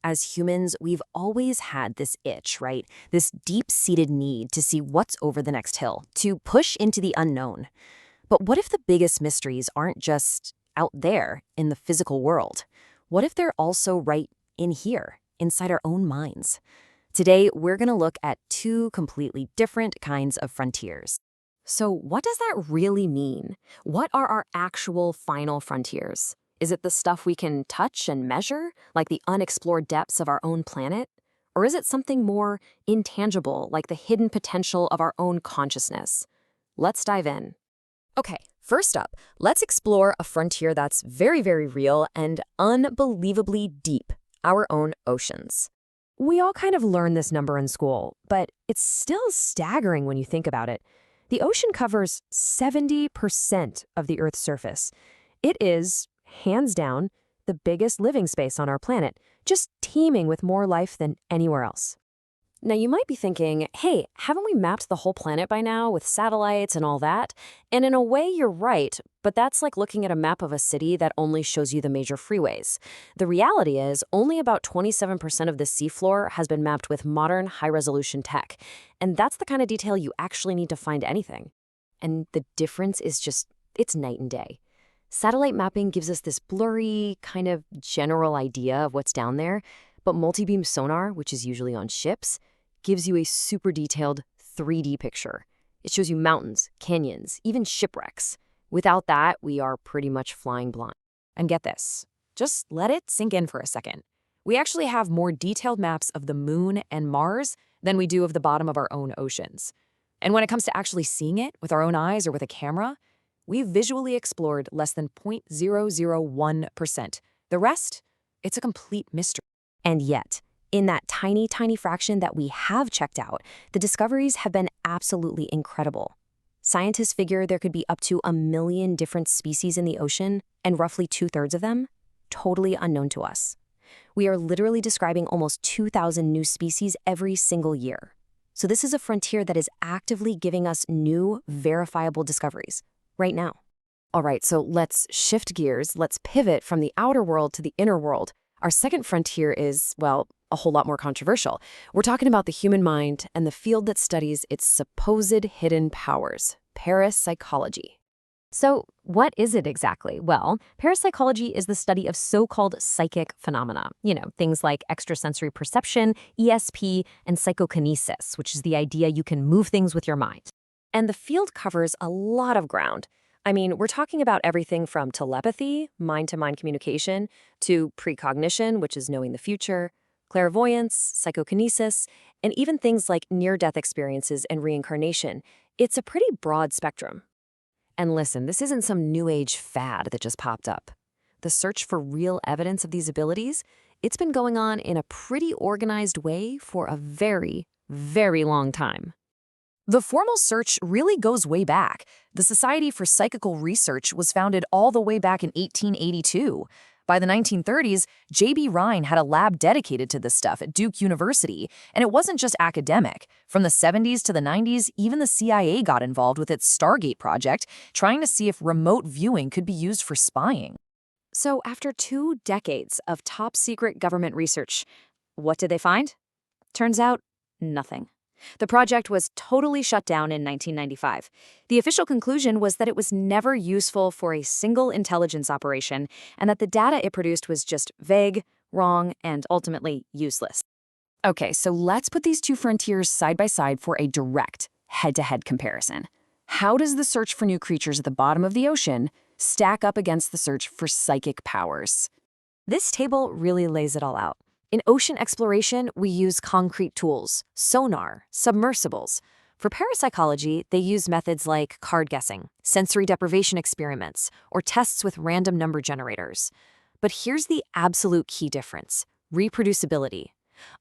As humans, we've always had this itch, right? This deep-seated need to see what's over the next hill, to push into the unknown. But what if the biggest mysteries aren't just out there in the physical world? What if they're also right in here, inside our own minds? Today, we're going to look at two completely different kinds of frontiers. So what does that really mean? What are our actual final frontiers? Is it the stuff we can touch and measure, like the unexplored depths of our own planet? Or is it something more intangible, like the hidden potential of our own consciousness? Let's dive in. Okay, first up, let's explore a frontier that's very, very real and unbelievably deep, our own oceans. We all kind of learn this number in school, but it's still staggering when you think about it. The ocean covers 70% of the Earth's surface. It is, hands down, the biggest living space on our planet, just teeming with more life than anywhere else. Now, you might be thinking, hey, haven't we mapped the whole planet by now with satellites and all that? And in a way, you're right, but that's like looking at a map of a city that only shows you the major freeways. The reality is, only about 27% of the seafloor has been mapped with modern, high-resolution tech. And that's the kind of detail you actually need to find anything. And the difference is just, it's night and day. Satellite mapping gives us this blurry, kind of general idea of what's down there, but multi-beam sonar, which is usually on ships, gives you a super detailed 3D picture. It shows you mountains, canyons, even shipwrecks. Without that, we are pretty much flying blind. And get this, just let it sink in for a second. We actually have more detailed maps of the moon and Mars than we do of the bottom of our own oceans. And when it comes to actually seeing it with our own eyes or with a camera, we've visually explored less than 0.001%. The rest, it's a complete mystery. And yet, in that tiny, tiny fraction that we have checked out, the discoveries have been absolutely incredible. Scientists figure there could be up to 1 million different species in the ocean, and roughly 2/3 of them totally unknown to us. We are literally describing almost 2,000 new species every single year. So this is a frontier that is actively giving us new, verifiable discoveries right now. All right, so let's shift gears. Let's pivot from the outer world to the inner world. Our second frontier is, well, a whole lot more controversial. We're talking about the human mind and the field that studies its supposed hidden powers, parapsychology. So what is it exactly? Well, parapsychology is the study of so-called psychic phenomena. Things like extrasensory perception, ESP, and psychokinesis, which is the idea you can move things with your mind. And the field covers a lot of ground. We're talking about everything from telepathy, mind-to-mind communication, to precognition, which is knowing the future, clairvoyance, psychokinesis, and even things like near-death experiences and reincarnation. It's a pretty broad spectrum. And listen, this isn't some new age fad that just popped up. The search for real evidence of these abilities, it's been going on in a pretty organized way for a very, very long time. The formal search really goes way back. The Society for Psychical Research was founded all the way back in 1882. By the 1930s, J.B. Rhine had a lab dedicated to this stuff at Duke University, and it wasn't just academic. From the 70s to the 90s, even the CIA got involved with its Stargate project, trying to see if remote viewing could be used for spying. So after 2 decades of top-secret government research, what did they find? Turns out, nothing. The project was totally shut down in 1995. The official conclusion was that it was never useful for a single intelligence operation and that the data it produced was just vague, wrong, and ultimately useless. Okay, so let's put these two frontiers side by side for a direct, head-to-head comparison. How does the search for new creatures at the bottom of the ocean stack up against the search for psychic powers? This table really lays it all out. In ocean exploration, we use concrete tools, sonar, submersibles. For parapsychology, they use methods like card guessing, sensory deprivation experiments, or tests with random number generators. But here's the absolute key difference: reproducibility.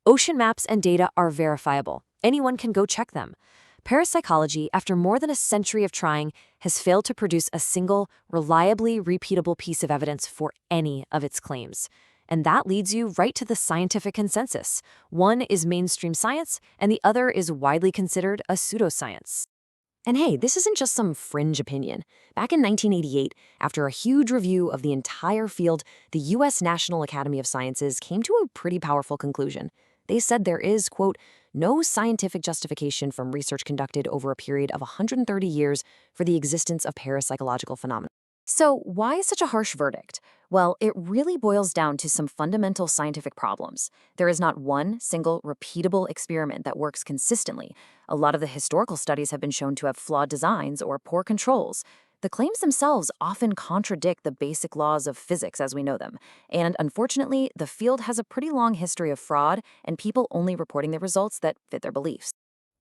Ocean maps and data are verifiable. Anyone can go check them. Parapsychology, after more than a century of trying, has failed to produce a single, reliably repeatable piece of evidence for any of its claims. And that leads you right to the scientific consensus. One is mainstream science, and the other is widely considered a pseudoscience. And hey, this isn't just some fringe opinion. Back in 1988, after a huge review of the entire field, the U.S. National Academy of Sciences came to a pretty powerful conclusion. They said there is, quote, no scientific justification from research conducted over a period of 130 years for the existence of parapsychological phenomena. So, why such a harsh verdict? Well, it really boils down to some fundamental scientific problems. There is not one single repeatable experiment that works consistently. A lot of the historical studies have been shown to have flawed designs or poor controls. The claims themselves often contradict the basic laws of physics as we know them. And unfortunately, the field has a pretty long history of fraud and people only reporting the results that fit their beliefs.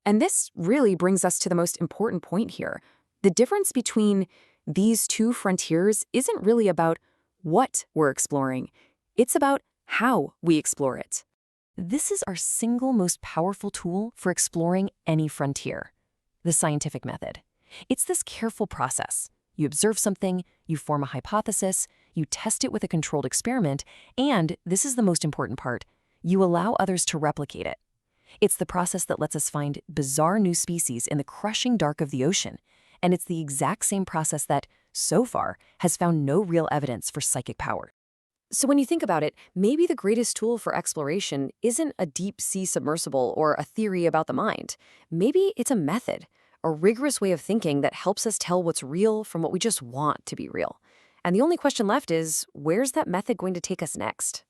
And this really brings us to the most important point here. The difference between these two frontiers isn't really about what we're exploring. It's about how we explore it. This is our single most powerful tool for exploring any frontier, the scientific method. It's this careful process. You observe something, you form a hypothesis, you test it with a controlled experiment, and, this is the most important part, you allow others to replicate it. It's the process that lets us find bizarre new species in the crushing dark of the ocean. And it's the exact same process that, so far, has found no real evidence for psychic power. So when you think about it, maybe the greatest tool for exploration isn't a deep-sea submersible or a theory about the mind. Maybe it's a method, a rigorous way of thinking that helps us tell what's real from what we just want to be real. And the only question left is, where's that method going to take us next?